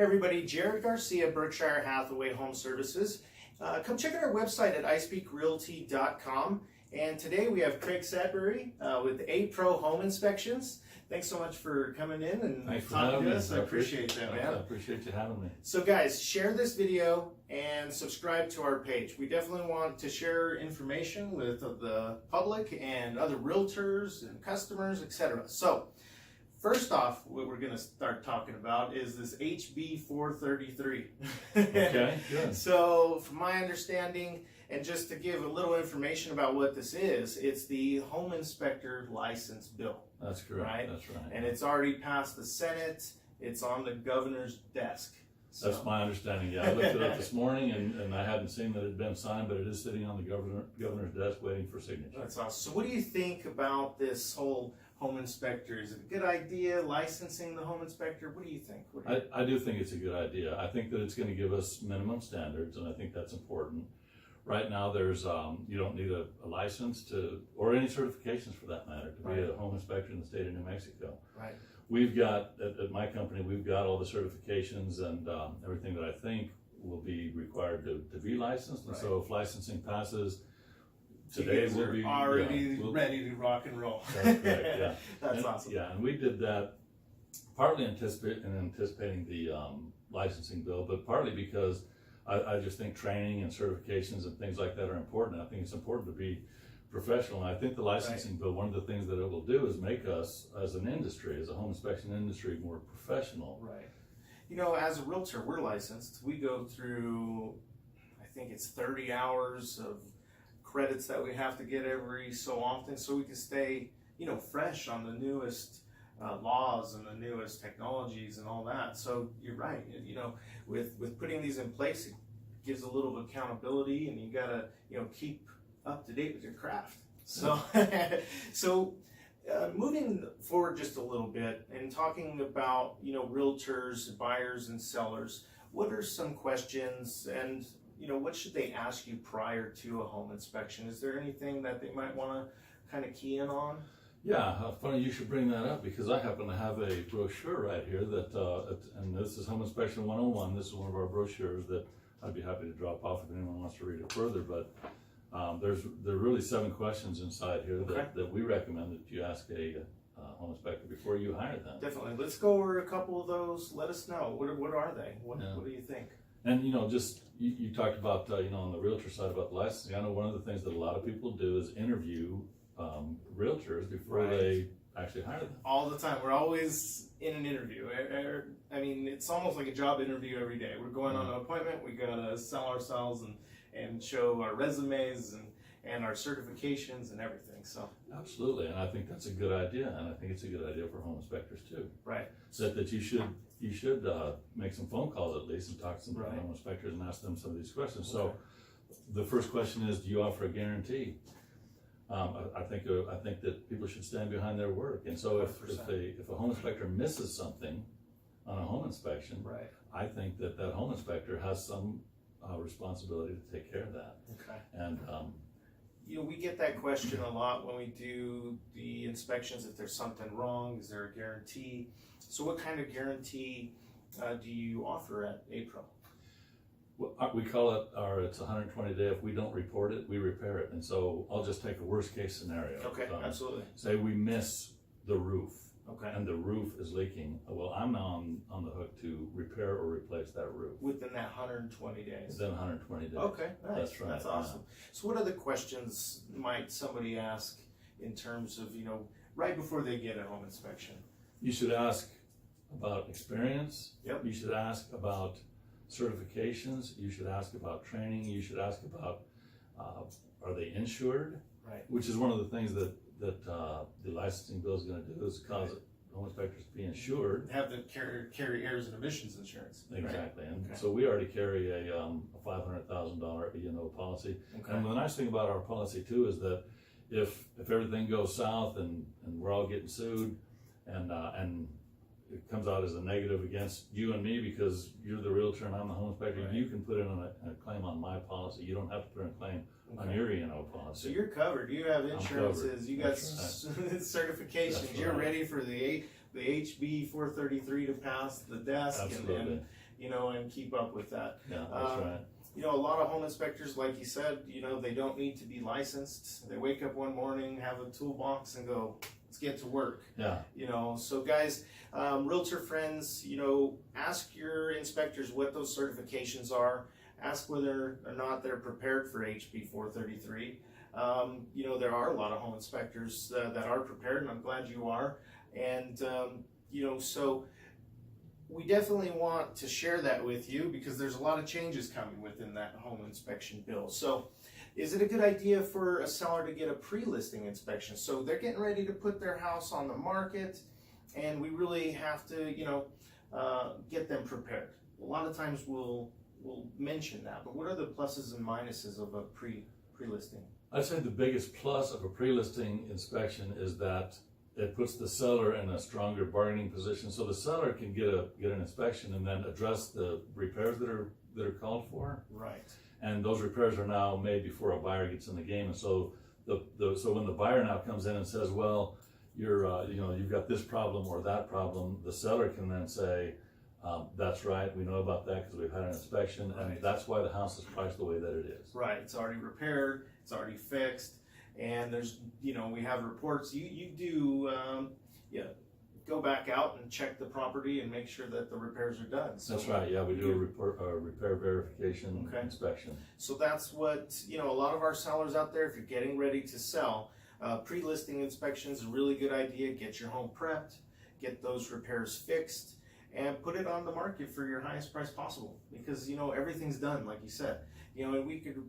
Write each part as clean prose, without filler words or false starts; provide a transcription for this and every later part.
Hey everybody, Jared Garcia, Berkshire Hathaway Home Services. Come check out our website at iSpeakRealty.com. And today we have Craig Sadberry with A Pro Home Inspections. Thanks so much for coming in and talking to us. I appreciate that, man. I appreciate you having me. So guys, share this video and subscribe to our page. We definitely want to share information with the public and other realtors and customers, etc. So, first off, what we're going to start talking about is this HB 433. Okay, good. So, from my understanding, and just to give a little information about what this is, it's the Home Inspector License Bill. That's correct. Right? That's right. And it's already passed the Senate. It's on the governor's desk. So. That's my understanding. Yeah, I looked it up this morning, and I hadn't seen that it had been signed, but it is sitting on the governor's desk waiting for signature. That's awesome. So, what do you think about this whole home inspector? Is it a good idea, licensing the home inspector? What do you think? I do think it's a good idea. I think that it's going to give us minimum standards, and I think that's important. Right now, there's you don't need a license to, or any certifications for that matter, to be a home inspector in the state of New Mexico. Right. We've got, at my company, we've got all the certifications and everything that I think will be required to be licensed. And so if licensing passes, today we'll be already ready to rock and roll. That's correct, yeah. That's awesome. Yeah, and we did that partly anticipating the licensing bill, but partly because I just think training and certifications and things like that are important. I think it's important to be professional. And I think the licensing bill, one of the things that it will do is make us, as an industry, as a home inspection industry, more professional. Right. You know, as a realtor, we're licensed. We go through, I think it's 30 hours of credits that we have to get every so often, so we can stay, fresh on the newest laws and the newest technologies and all that. So you're right. With putting these in place, it gives a little accountability, and you gotta, keep up to date with your craft. So, moving forward just a little bit and talking about, realtors, buyers, and sellers, what are some questions and, what should they ask you prior to a home inspection? Is there anything that they might want to kind of key in on? Yeah, funny you should bring that up, because I happen to have a brochure right here that, and this is Home Inspection 101. This is one of our brochures that I'd be happy to drop off if anyone wants to read it further. But there are really 7 questions inside here that we recommend that you ask a home inspector before you hire them. Definitely. Let's go over a couple of those. Let us know. What are they? What do you think? And just you talked about on the realtor side about the licensing. I know one of the things that a lot of people do is interview realtors before they actually hire them. All the time. We're always in an interview. I mean, it's almost like a job interview every day. We're going on an appointment. We gotta sell ourselves and show our resumes and our certifications and everything. So absolutely, and I think that's a good idea, and I think it's a good idea for home inspectors too. Right. So that you should make some phone calls at least and talk to some home inspectors and ask them some of these questions. Okay. So the first question is, do you offer a guarantee? I think that people should stand behind their work, and so if a home inspector misses something on a home inspection, I think that home inspector has some responsibility to take care of that. Okay. And we get that question a lot when we do the inspections. If there's something wrong, is there a guarantee? So what kind of guarantee do you offer at A-Pro? Well, we call it it's 120 day. If we don't report it, we repair it. And so I'll just take a worst case scenario. Okay, absolutely. Say we miss the roof. Okay. And the roof is leaking. Well, I'm on the hook to repair or replace that roof. Within that 120 days? Within 120 days. Okay, nice. That's right. That's awesome. Yeah. So what other questions might somebody ask in terms of, right before they get a home inspection? You should ask about experience. Yep. You should ask about certifications. You should ask about training. You should ask about are they insured? Right. Which is one of the things that the licensing bill is going to do, is cause home inspectors to be insured. Have them carry errors and omissions insurance. Exactly, and so we already carry a $500,000 E&O policy. Okay. And the nice thing about our policy too is that if everything goes south and we're all getting sued and it comes out as a negative against you and me because you're the realtor and I'm the home inspector, you can put in a claim on my policy. You don't have to put in a claim on your E&O policy. So you're covered. You have insurances. You got certifications. You're ready for the HB 433 to pass the desk. Absolutely. And and keep up with that. Yeah, that's right. A lot of home inspectors, like you said, they don't need to be licensed. They wake up one morning, have a toolbox, and go, let's get to work. Yeah. So guys, realtor friends, ask your inspectors what those certifications are. Ask whether or not they're prepared for HB 433. There are a lot of home inspectors that are prepared, and I'm glad you are. And, so we definitely want to share that with you because there's a lot of changes coming within that home inspection bill. So is it a good idea for a seller to get a pre-listing inspection? So they're getting ready to put their house on the market, and we really have to, get them prepared. A lot of times we'll mention that, but what are the pluses and minuses of a pre-listing? I'd say the biggest plus of a pre-listing inspection is that it puts the seller in a stronger bargaining position, so the seller can get an inspection and then address the repairs that are called for. Right. And those repairs are now made before a buyer gets in the game, and so so when the buyer now comes in and says, well, you've got this problem or that problem, the seller can then say, that's right, we know about that because we've had an inspection, and that's why the house is priced the way that it is. Right, it's already repaired, it's already fixed, and there's, we have reports. You do, go back out and check the property and make sure that the repairs are done. So that's right, yeah, we do a repair verification inspection. So that's what, a lot of our sellers out there, if you're getting ready to sell, pre-listing inspection is a really good idea. Get your home prepped, get those repairs fixed, and put it on the market for your highest price possible, because everything's done, like you said, and we could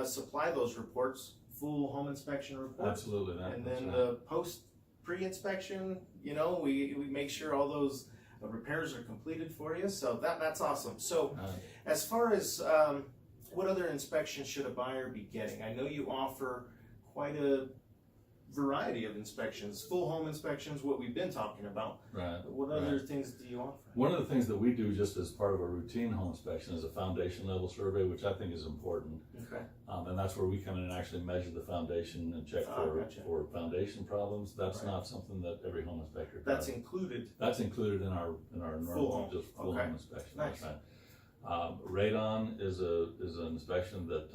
supply those reports, full home inspection reports. Absolutely. And then the pre-inspection, we make sure all those repairs are completed for you. So that's awesome. So as far as what other inspections should a buyer be getting? I know you offer quite a variety of inspections, full home inspections, what we've been talking about. Right. What other things do you offer? One of the things that we do just as part of a routine home inspection is a foundation level survey, which I think is important. Okay. And that's where we come in and actually measure the foundation and check for foundation problems. That's not something that every home inspector does. That's included. That's included in our normal full home inspection. Nice. That's right. Radon is an inspection that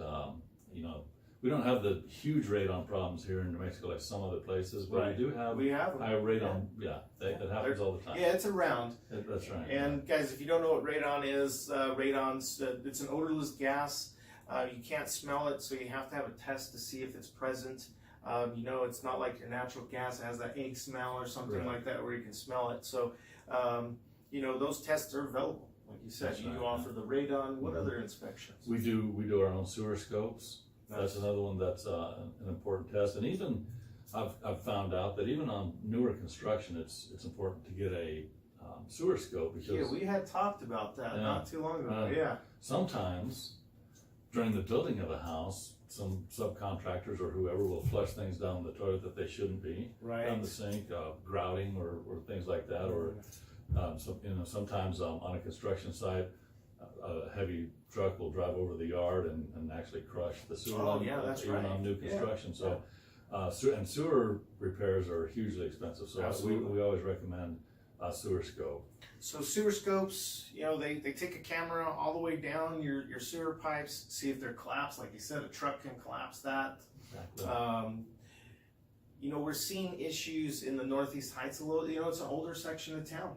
we don't have the huge radon problems here in New Mexico like some other places, but we have high radon. Yeah, that happens all the time. Yeah, it's around. That's right. And guys, if you don't know what radon is, radon's it's an odorless gas. You can't smell it, so you have to have a test to see if it's present. It's not like your natural gas. It has that egg smell or something like that where you can smell it. So, those tests are available. Like you said, you offer the radon. What other inspections? We do our own sewer scopes. That's another one that's an important test. And even I've found out that even on newer construction, it's important to get a sewer scope, because we had talked about that not too long ago. Sometimes during the building of a house, some subcontractors or whoever will flush things down the toilet that they shouldn't be, down the sink, grouting or things like that, or sometimes on a construction site, a heavy truck will drive over the yard and actually crush the sewer line, even on new construction. So, and sewer repairs are hugely expensive. So we always recommend a sewer scope. So sewer scopes, they take a camera all the way down your sewer pipes, see if they're collapsed. Like you said, a truck can collapse that. Exactly. We're seeing issues in the Northeast Heights a little. It's an older section of town.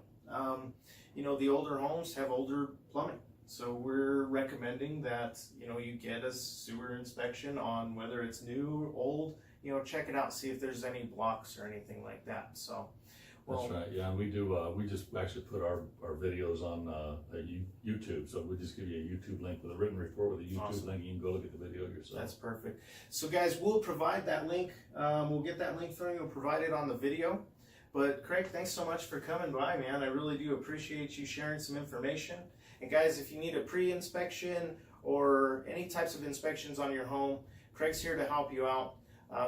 The older homes have older plumbing. So we're recommending that, you get a sewer inspection on whether it's new or old, check it out, see if there's any blocks or anything like that. So, that's right. Yeah, and we do. We just actually put our videos on YouTube. So we just give you a YouTube link with a written report with a YouTube link. You can go look at the video yourself. That's perfect. So guys, we'll provide that link. We'll get that link for you. We'll provide it on the video. But Craig, thanks so much for coming by, man. I really do appreciate you sharing some information. And guys, if you need a pre-inspection or any types of inspections on your home, Craig's here to help you out.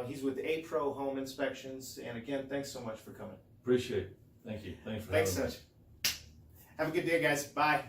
He's with A Pro Home Inspections. And again, thanks so much for coming. Appreciate it. Thank you. Thanks for having me. Have a good day, guys. Bye.